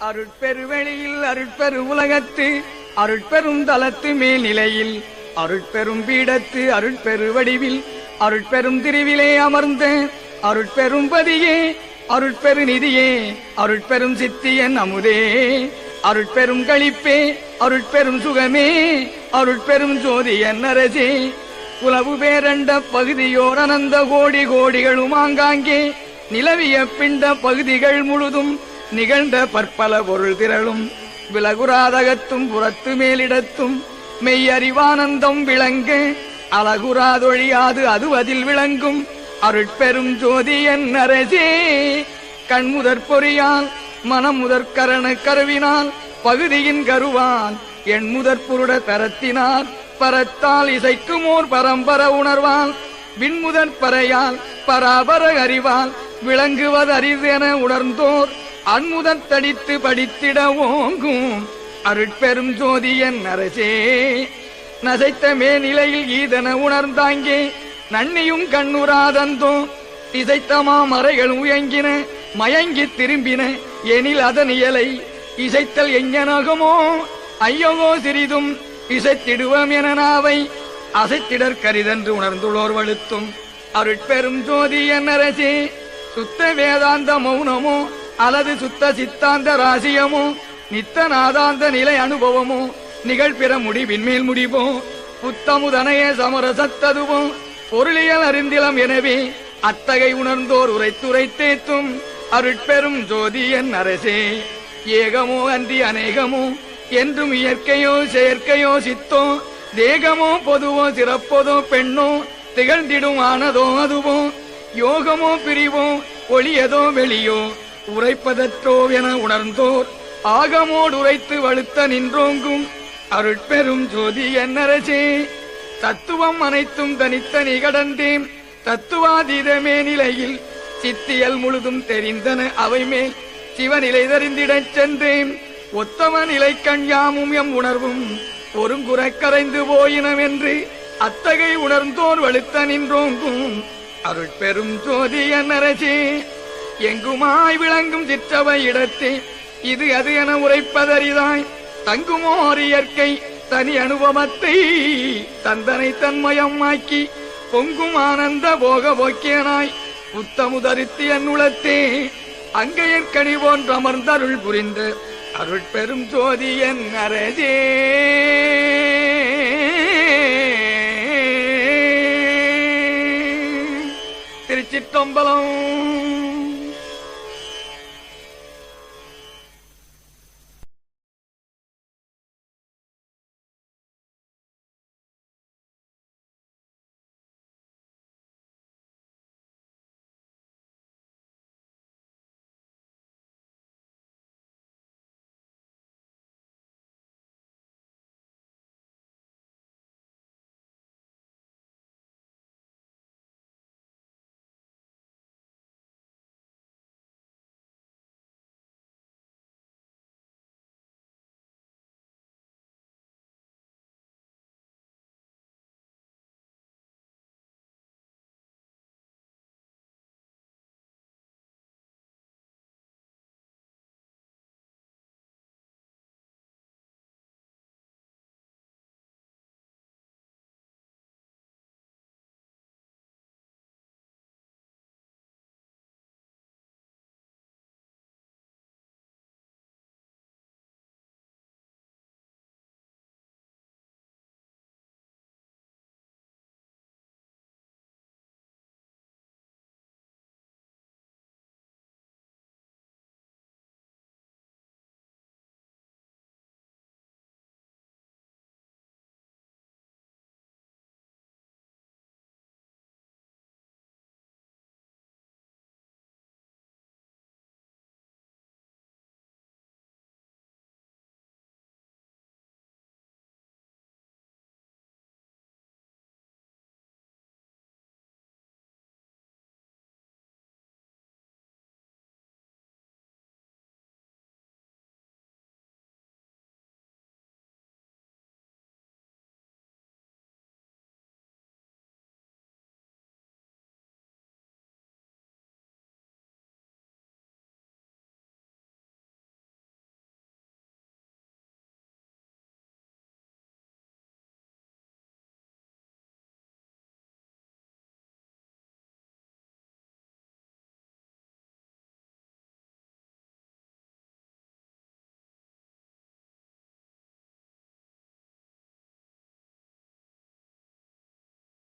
அருட்பெருவெளியில் அருட்பெரு உலகத்து அருட்பெரும் தலத்து மேல்நிலையில் அருட்பெரும் பீடத்து அருட்பெரு வடிவில் அருட்பெரும் திருவிலே அமர்ந்த அருட்பெரும் பதியே அருட்பெரு நிதியே அருட்பெரும் சித்தியன் அமுதே அருட்பெரும் களிப்பே அருட்பெரும் சுகமே அருட்பெரும் ஜோதியன் அரசே உலவு பேரண்ட பகுதியோர் அனந்த கோடி கோடிகளும் ஆங்காங்கே நிலவிய பிண்ட பகுதிகள் முழுதும் நிகழ்ந்த பற்பல பொருள் திரளும் விலகுராதகத்தும் புறத்து மேலிடத்தும் மெய்யறிவானந்தம் விளங்க அலகுராதொழியாது அது அதில் விளங்கும் அருட்பெரும் ஜோதியன் அரசே கண்முதற் பொறியால் மனம் முதற் கரண கருவினால் பகுதியின் கருவான் என் முதற் புருட தரத்தினார் பரத்தால் இசைக்குமோர் பரம்பர உணர்வால் விண்முதற் பறையால் பராபர அறிவால் விளங்குவதறிதென உணர்ந்தோர் அன்முதற் தடித்து படித்திட ஓங்கும் அருட்பெரும் ஜோதியன் அரசே நசைத்த மேநிலையில் ஈதன உணர்ந்தாங்கே நன்னியும் கண்ணுராதந்தோ இசைத்தமா மறைகள் உயங்கின மயங்கி திரும்பின எனில் அதன் இயலை இசைத்தல் எஞ்ஞனகமோ ஐயகோ சிறிதும் இசைத்திடுவோம் என நாவை அசைத்திடற் கரிதென்று உணர்ந்துள்ளோர் வழுத்தும் அருட்பெரும் ஜோதியன் அரசே சுத்த வேதாந்த மௌனமோ அல்லது சுத்த சித்தாந்த ராசியமோ நித்த நாதாந்த நிலை அனுபவமோ நிகழ்பிற முடிவின் மேல் முடிவோ புத்தமுதனைய சமரசத்ததுவோ பொருளியல் அறிந்திலம் எனவே அத்தகை உணர்ந்தோர் உரைத்துரைத்தேத்தும் அருட்பெரும் ஜோதியன் அரசே ஏகமோ அன்றி அநேகமோ என்றும் இயற்கையோ செயற்கையோ சித்தோ தேகமோ பொதுவோ சிறப்பதோ பெண்ணோ திகழ்ந்திடும் ஆனதோ அதுவோ யோகமோ பிரிவோ ஒளியதோ வெளியோ உரைப்பதற்றோ என உணர்ந்தோர் ஆகமோடு உரைத்து வலுத்த நின்றோங்கும் அருட்பெரும் ஜோதியன் அரசே தத்துவம் அனைத்தும் தனித்தனி கடந்தேன் தத்துவாதீதமே நிலையில் சித்தியல் முழுதும் தெரிந்தன அவை மேல் சிவநிலை தெரிந்திடச் சென்றேன் ஒத்தம நிலை கண்யாமும் எம் உணர்வும் ஒருங்குறை கரைந்து போயினம் என்று அத்தகை உணர்ந்தோர் வலுத்த நின்றோங்கும் அருட்பெரும் ஜோதியன் அரசே எங்குமாய் விளங்கும் சிற்றவை இடத்தே இது அது என உரைப்பதறிதாய் தங்குமோர் இயற்கை தனி அனுபவத்தை தந்தனை தன்மயமாக்கி பொங்கும் ஆனந்த போக போக்கியனாய் புத்தமுதரித்து என் உளத்தே அங்கையற்கனி போன்று அமர்ந்தருள் புரிந்த அருட்பெரும் ஜோதியன் அரசே திருச்சிற்றம்பலம்.